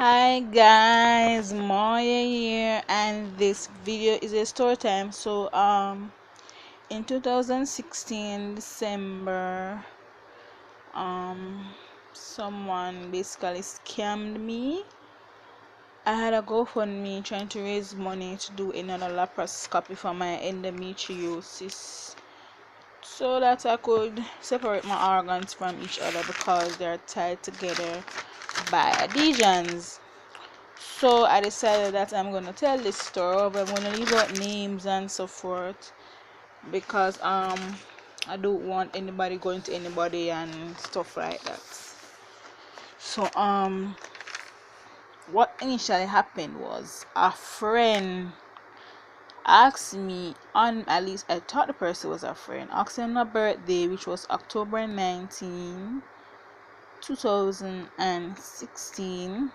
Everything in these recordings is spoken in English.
Hi guys, Maya here, and this video is a story time. In 2016 December, um someone basically scammed me. I had a GoFundMe trying to raise money to do another laparoscopy for my endometriosis so that I could separate my organs from each other because they're tied together by adhesions. So I decided that I'm gonna tell this story, but I'm gonna leave out names and so forth because I don't want anybody going to anybody and stuff like that. So what initially happened was a friend asked me on, at least I thought the person was a friend, asked me on my birthday, which was October 19, 2016,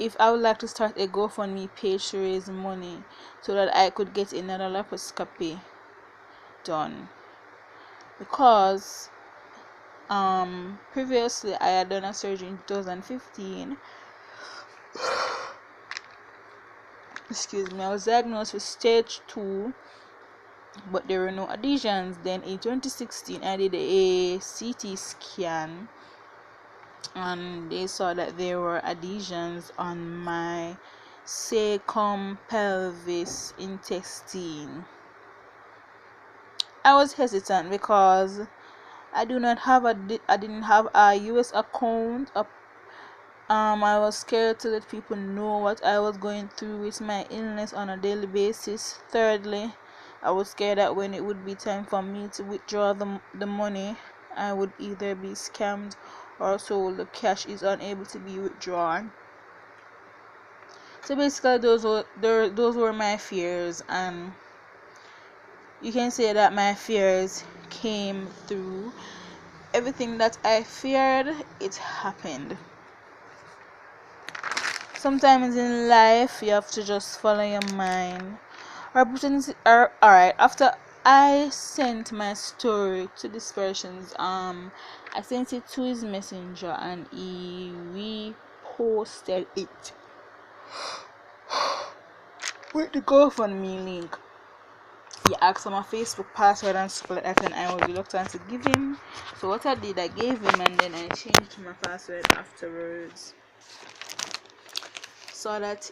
if I would like to start a GoFundMe page to raise money so that I could get another laparoscopy done, because previously I had done a surgery in 2015. Excuse me. I was diagnosed with stage 2, but there were no adhesions. Then in 2016 I did a CT scan and they saw that there were adhesions on my circumpelvis intestine. I was hesitant because I didn't have a US account. I was scared to let people know what I was going through with my illness on a daily basis. Thirdly, I was scared that when it would be time for me to withdraw the money, I would either be scammed or so the cash is unable to be withdrawn. So basically, those were my fears, and you can say that my fears came through. Everything that I feared, it happened. Sometimes in life, you have to just follow your mind. Alright, after I sent my story to this person's, I sent it to his messenger and he reposted it with the GoFundMe link. He asked for my Facebook password and stuff like that, and I was reluctant to give him. So what I did, I gave him, and then I changed my password afterwards. Saw that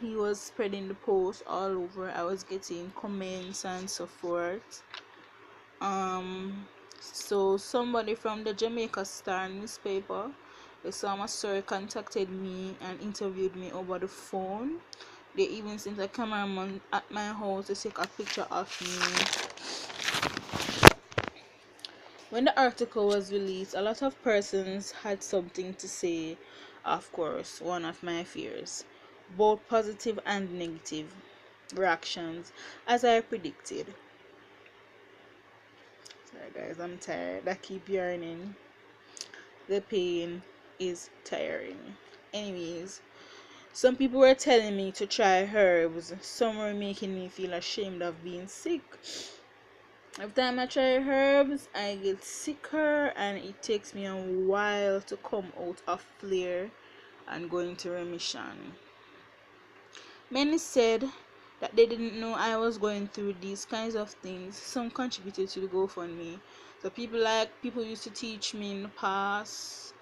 he was spreading the post all over. I was getting comments and so forth. So somebody from the Jamaica Star newspaper, they saw my story, contacted me and interviewed me over the phone. They even sent a cameraman at my house to take a picture of me. When the article was released, a lot of persons had something to say. Of course, one of my fears, both positive and negative reactions, as I predicted. Sorry guys, I'm tired. I keep yarning. The pain is tiring. Anyways, some people were telling me to try herbs. Some were making me feel ashamed of being sick. Every time I try herbs, I get sicker, and it takes me a while to come out of flare and go into remission. Many said that they didn't know I was going through these kinds of things. Some contributed to the GoFundMe. So people used to teach me in the past.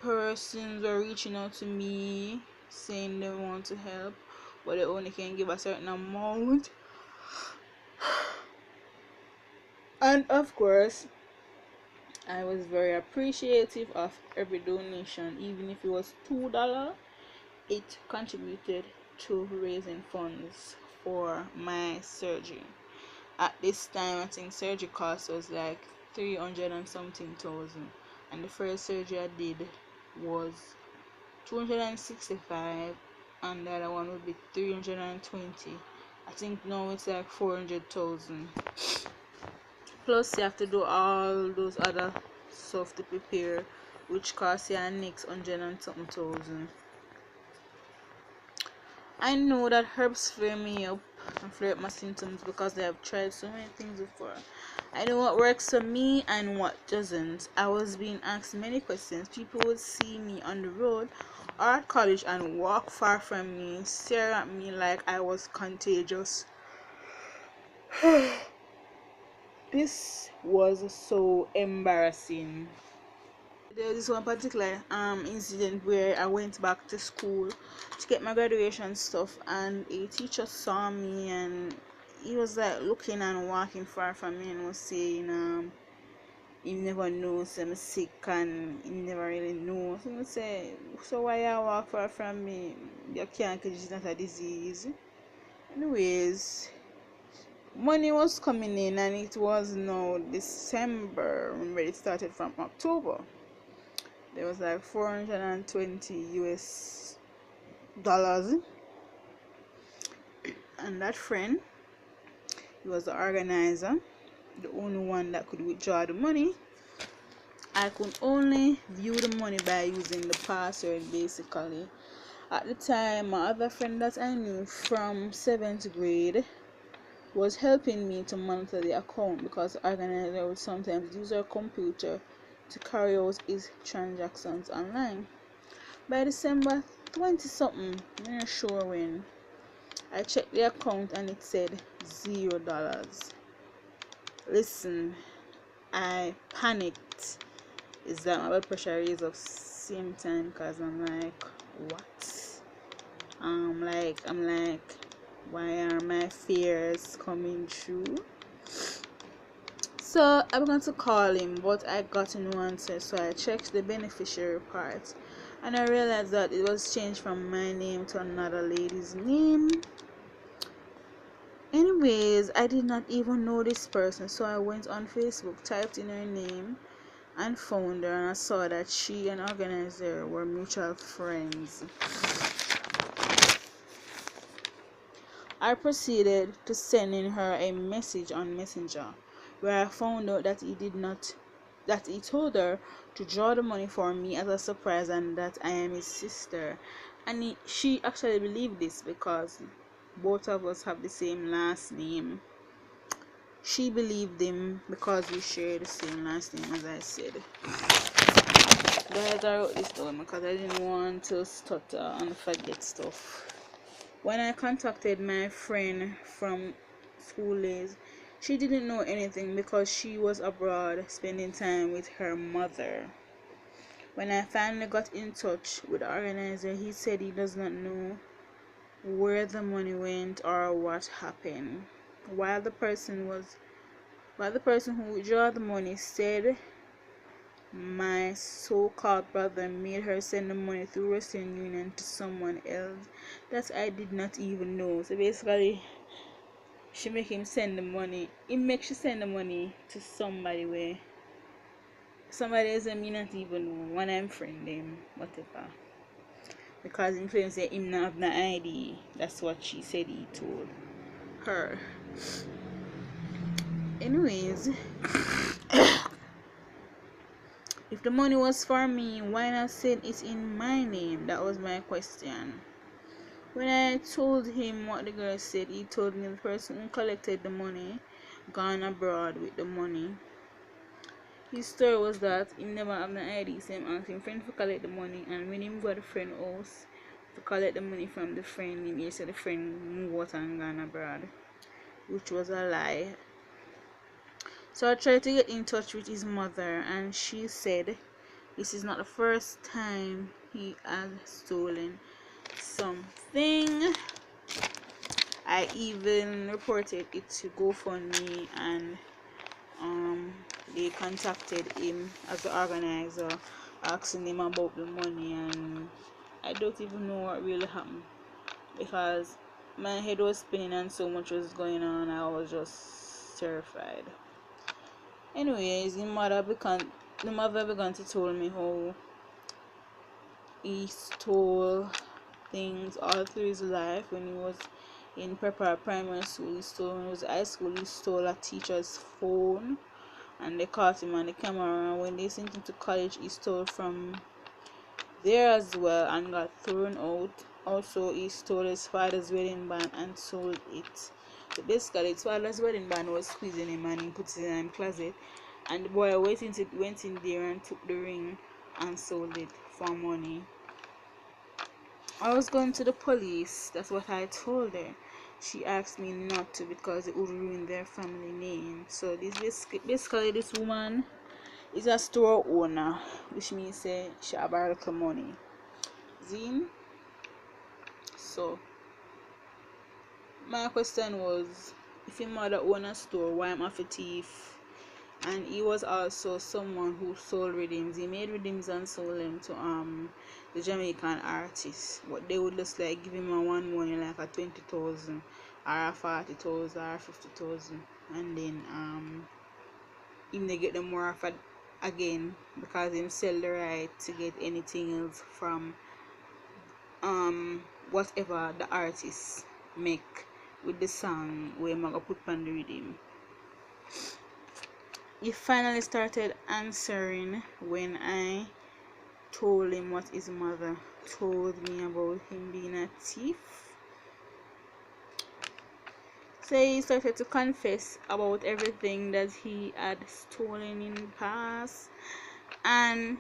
Persons were reaching out to me saying they want to help, but they only can give a certain amount. And of course, I was very appreciative of every donation, even if it was $2. It contributed to raising funds for my surgery. At this time, I think surgery cost was like 300 and something thousand, and the first surgery I did was 265, and the other one would be 320. I think now it's like 400,000. Plus you have to do all those other stuff to prepare, which costs you next 100 and something thousand. I know that herbs fill me up and flare up my symptoms because I have tried so many things before. I know what works for me and what doesn't. I was being asked many questions. People would see me on the road or at college and walk far from me, stare at me like I was contagious. This was so embarrassing. There was this one particular incident where I went back to school to get my graduation stuff, and a teacher saw me, and he was like looking and walking far from me and was saying he never knows I'm sick and he never really knows. So I say, so why you walk far from me? You can't, because it's not a disease. Anyways, money was coming in, and it was now December. Remember, it started from October. There was like 420 US dollars, and that friend, he was the organizer, the only one that could withdraw the money. I could only view the money by using the password basically. At the time, my other friend that I knew from 7th grade was helping me to monitor the account because the organizer would sometimes use her computer to carry out his transactions online. By December 20 something, I'm not sure when, I checked the account and it said $0. Listen, I panicked. Is that my blood pressure raised up same time? Because I'm like, what? I'm like, why are my fears coming true? So I began to call him, but I got no answer. So I checked the beneficiary part, and I realized that it was changed from my name to another lady's name. Anyways, I did not even know this person, so I went on Facebook, typed in her name, and found her, and I saw that she and organizer were mutual friends. I proceeded to sending her a message on Messenger, where I found out that he told her to draw the money for me as a surprise and that I am his sister. And she actually believed this because both of us have the same last name. She believed him because we share the same last name, as I said. Guys, I wrote this down because I didn't want to stutter and forget stuff. When I contacted my friend from school days, she didn't know anything because she was abroad spending time with her mother. When I finally got in touch with the organizer, he said he does not know where the money went or what happened. While the person who withdrew the money said my so-called brother made her send the money through Western Union to someone else that I did not even know. So basically, she make him send the money. He makes she send the money to somebody where somebody else me not even know. When I'm friend them, whatever. Because him friend say him not have no ID. That's what she said he told her. Anyways, if the money was for me, why not send it in my name? That was my question. When I told him what the girl said, he told me the person who collected the money gone abroad with the money. His story was that he never have no ID, so him asked him friend to collect the money, and when him got the friend house to collect the money from the friend, he said the friend moved out and gone abroad, which was a lie. So I tried to get in touch with his mother, and she said this is not the first time he has stolen something. I even reported it to GoFundMe, and they contacted him as the organizer, asking him about the money, and I don't even know what really happened because my head was spinning and so much was going on. I was just terrified. Anyways, the mother began to tell me how he stole things all through his life. When he was in primary school, he stole. When he was in high school, he stole a teacher's phone, and they caught him on the camera. When they sent him to college, he stole from there as well and got thrown out. Also, he stole his father's wedding band and sold it. So basically, his father's wedding band was squeezing him and he put it in a closet. And the boy went in there and took the ring and sold it for money. I was going to the police. That's what I told her. She asked me not to because it would ruin their family name. So this basically this woman is a store owner, which means she have a little money. Zine. So my question was, if your mother own a store, why am I a thief? And he was also someone who sold rhythms. He made rhythms and sold them to the Jamaican artists. But they would just like give him a one money like a 20,000 or a 40,000 or 50,000, and then him they get them more of it again because him sell the right to get anything else from whatever the artist make with the song where I'm gonna put on the rhythm. He finally started answering when I told him what his mother told me about him being a thief. So he started to confess about everything that he had stolen in the past and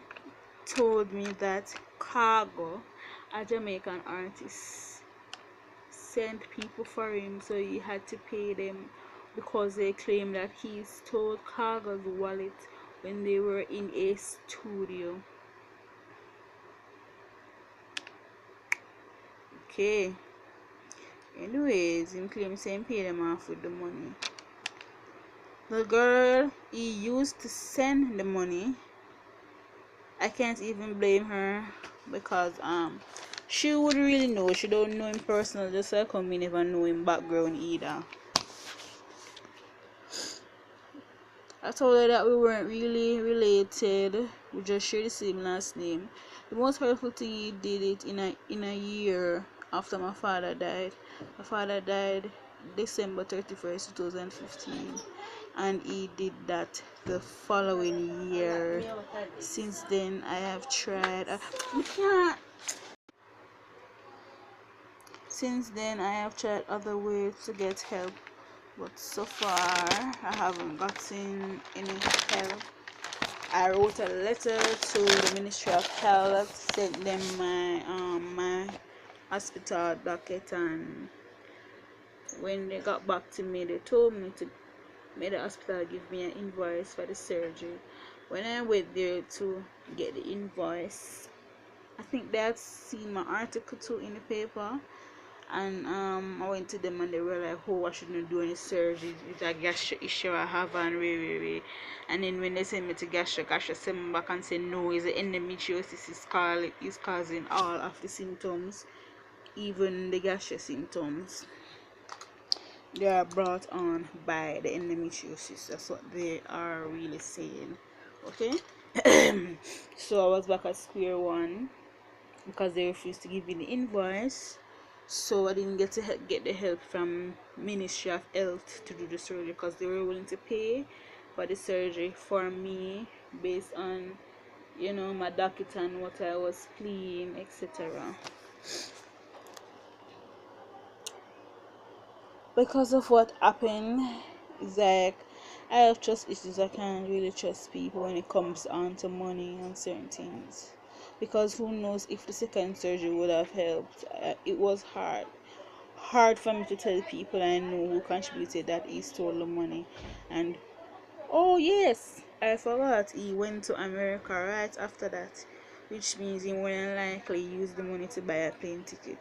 told me that Cargo, a Jamaican artist, sent people for him, so he had to pay them because they claimed that he stole Cargo's wallet when they were in a studio. Okay. Anyways, him claim same pay them off with the money. The girl he used to send the money, I can't even blame her because she would really know. She don't know him personally, just like me never know him background either. I told her that we weren't really related. We just share the same last name. The most hurtful thing, he did it in a year after my father died. My father died December 31st, 2015, and he did that the following year. Since then, I have tried. Since then, I have tried other ways to get help, but so far I haven't gotten any help. I wrote a letter to the Ministry of Health, sent them my hospital docket, and when they got back to me, they told me to make the hospital give me an invoice for the surgery. When I went there to get the invoice, I think they had seen my article too in the paper, and I went to them and they were like, oh, I shouldn't do any surgery, it's a gastro issue I have, and way. And then when they sent me to gastro sent me back and said no, it's the endometriosis is causing all of the symptoms, even the gastro symptoms. They are brought on by the endometriosis. That's what they are really saying. Okay. So I was back at square one because they refused to give me the invoice, so I didn't get to get the help from Ministry of Health to do the surgery because they were willing to pay for the surgery for me based on my docket and what I was clean, etc. Because of what happened, it's like I have trust issues. I can't really trust people when it comes on to money and certain things, because who knows if the second surgery would have helped. It was hard for me to tell people I know who contributed that he stole the money. And oh yes, I forgot, he went to America right after that, which means he wouldn't likely use the money to buy a plane ticket.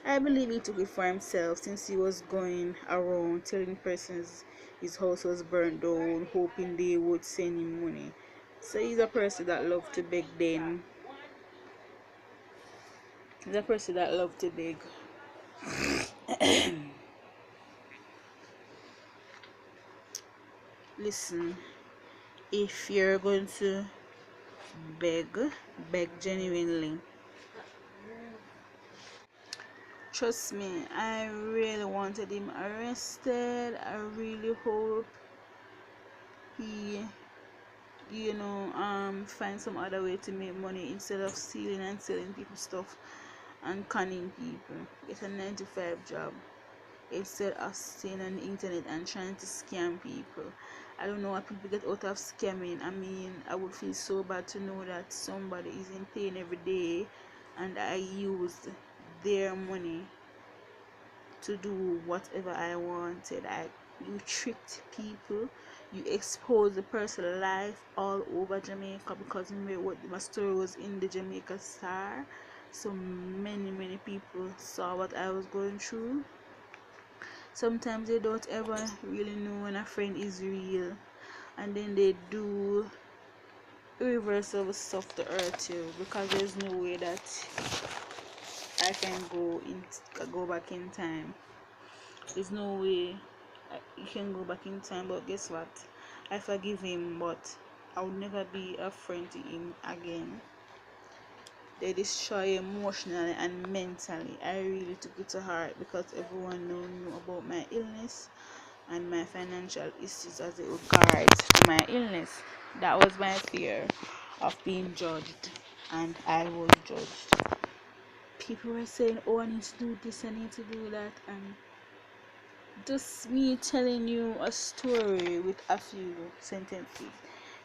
I believe he took it for himself, since he was going around telling persons his house was burned down, hoping they would send him money. So he's a person that loved to beg them. He's a person that loved to beg. Listen, if you're going to beg, beg genuinely. Trust me, I really wanted him arrested. I really hope he find some other way to make money instead of stealing and selling people stuff. and conning people. Get a 9 to 5 job instead of staying on the internet and trying to scam people. I don't know what people get out of scamming. I mean, I would feel so bad to know that somebody is in pain every day and I used their money to do whatever I wanted. You tricked people. You exposed the person's life all over Jamaica because my story was in the Jamaica Star. So many people saw what I was going through. Sometimes they don't ever really know when a friend is real, and then they do irreversible stuff to hurt you because there's no way that I can go back in time. There's no way you can go back in time. But guess what? I forgive him, but I would never be a friend to him again. They destroy emotionally and mentally. I really took it to heart because everyone knew about my illness and my financial issues as it regards my illness. That was my fear of being judged, and I was judged. People were saying, "Oh, I need to do this, I need to do that," and just me telling you a story with a few sentences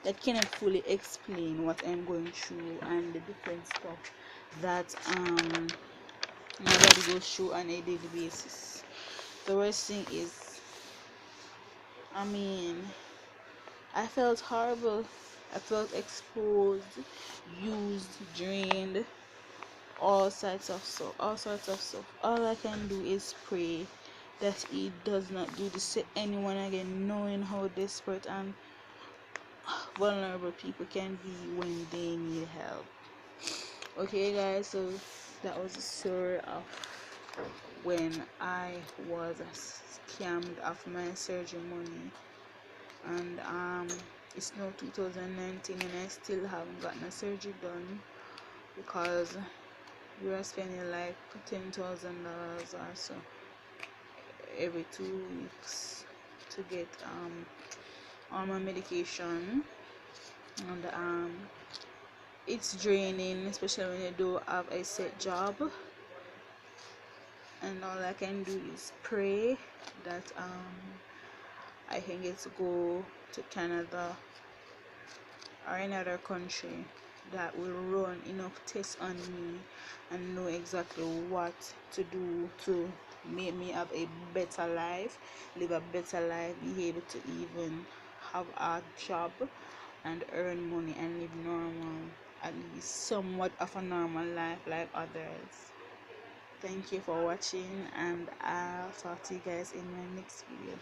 that cannot fully explain what I'm going through and the different stuff that my body goes through on a daily basis. The worst thing is, I mean, I felt horrible. I felt exposed, used, drained, all sorts of stuff. All I can do is pray that he does not do this to anyone again, knowing how desperate and vulnerable people can be when they need help. Okay, guys, so that was the story of when I was scammed of my surgery money, and it's now 2019 and I still haven't gotten a surgery done because we are spending like $10,000 or so every 2 weeks to get all my medication, and it's draining, especially when you don't have a set job. And all I can do is pray that I can get to go to Canada or another country that will run enough tests on me and know exactly what to do to make me have a better life, live a better life, be able to even have a job and earn money and live normal, at least somewhat of a normal life like others. Thank you for watching, and I'll talk to you guys in my next video.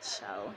Ciao.